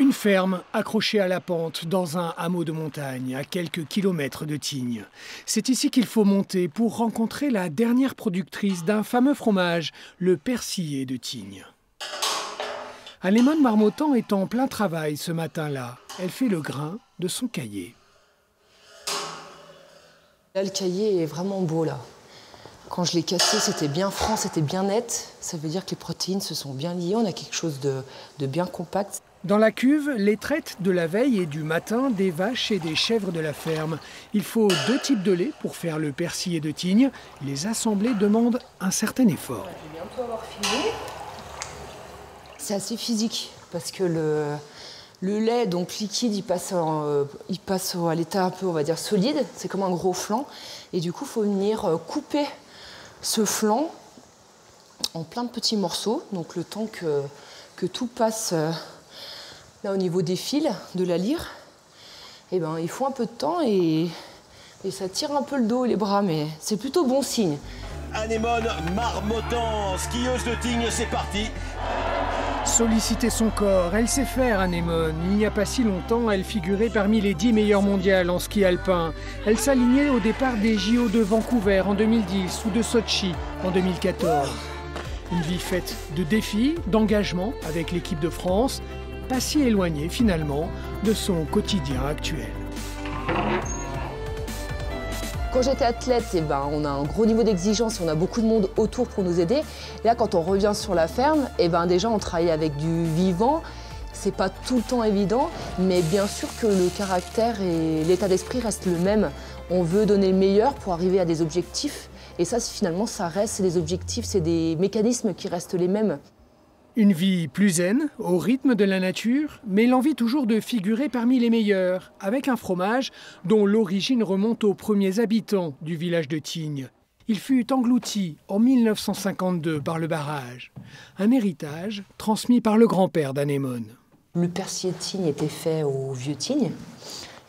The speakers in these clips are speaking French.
Une ferme accrochée à la pente dans un hameau de montagne à quelques kilomètres de Tignes. C'est ici qu'il faut monter pour rencontrer la dernière productrice d'un fameux fromage, le persillé de Tignes. Anémone Marmottan est en plein travail ce matin-là. Elle fait le grain de son cahier. Là, le cahier est vraiment beau là. Quand je l'ai cassé, c'était bien franc, c'était bien net. Ça veut dire que les protéines se sont bien liées. On a quelque chose de bien compact. Dans la cuve, les traites de la veille et du matin des vaches et des chèvres de la ferme. Il faut 2 types de lait pour faire le persillé de Tignes. Les assembler demande un certain effort. Je vais bientôt avoir fini. C'est assez physique parce que le lait donc liquide, il passe à l'état un peu, on va dire, solide. C'est comme un gros flan. Et du coup, il faut venir couper ce flan en plein de petits morceaux. Donc le temps que tout passe là au niveau des fils de la lyre, et ben, il faut un peu de temps et ça tire un peu le dos et les bras, mais c'est plutôt bon signe. Anémone Marmottan, skieuse de Tignes, c'est parti. Solliciter son corps, elle sait faire, Anémone. Il n'y a pas si longtemps, elle figurait parmi les 10 meilleures mondiales en ski alpin. Elle s'alignait au départ des JO de Vancouver en 2010 ou de Sochi en 2014. Une vie faite de défis, d'engagement avec l'équipe de France, pas si éloignée finalement de son quotidien actuel. Quand j'étais athlète, eh ben, on a un gros niveau d'exigence, on a beaucoup de monde autour pour nous aider. Et là, quand on revient sur la ferme, eh ben, déjà on travaille avec du vivant. C'est pas tout le temps évident, mais bien sûr que le caractère et l'état d'esprit restent le même. On veut donner le meilleur pour arriver à des objectifs. Et ça, finalement, ça reste, c'est des objectifs, c'est des mécanismes qui restent les mêmes. Une vie plus zen, au rythme de la nature, mais l'envie toujours de figurer parmi les meilleurs, avec un fromage dont l'origine remonte aux premiers habitants du village de Tignes. Il fut englouti en 1952 par le barrage, un héritage transmis par le grand-père d'Anémone. Le persillé de Tignes était fait au vieux Tignes,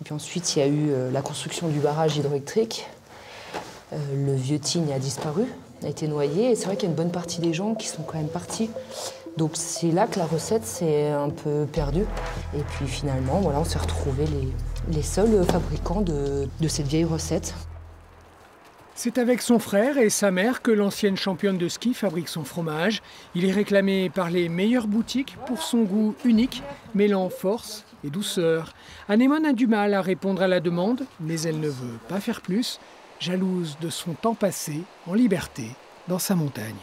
et puis ensuite il y a eu la construction du barrage hydroélectrique. Le vieux Tignes a disparu, a été noyé, et c'est vrai qu'il y a une bonne partie des gens qui sont quand même partis. Donc c'est là que la recette s'est un peu perdue. Et puis finalement, voilà, on s'est retrouvés les seuls fabricants de cette vieille recette. C'est avec son frère et sa mère que l'ancienne championne de ski fabrique son fromage. Il est réclamé par les meilleures boutiques pour son goût unique, mêlant force et douceur. Anémone a du mal à répondre à la demande, mais elle ne veut pas faire plus, jalouse de son temps passé en liberté dans sa montagne.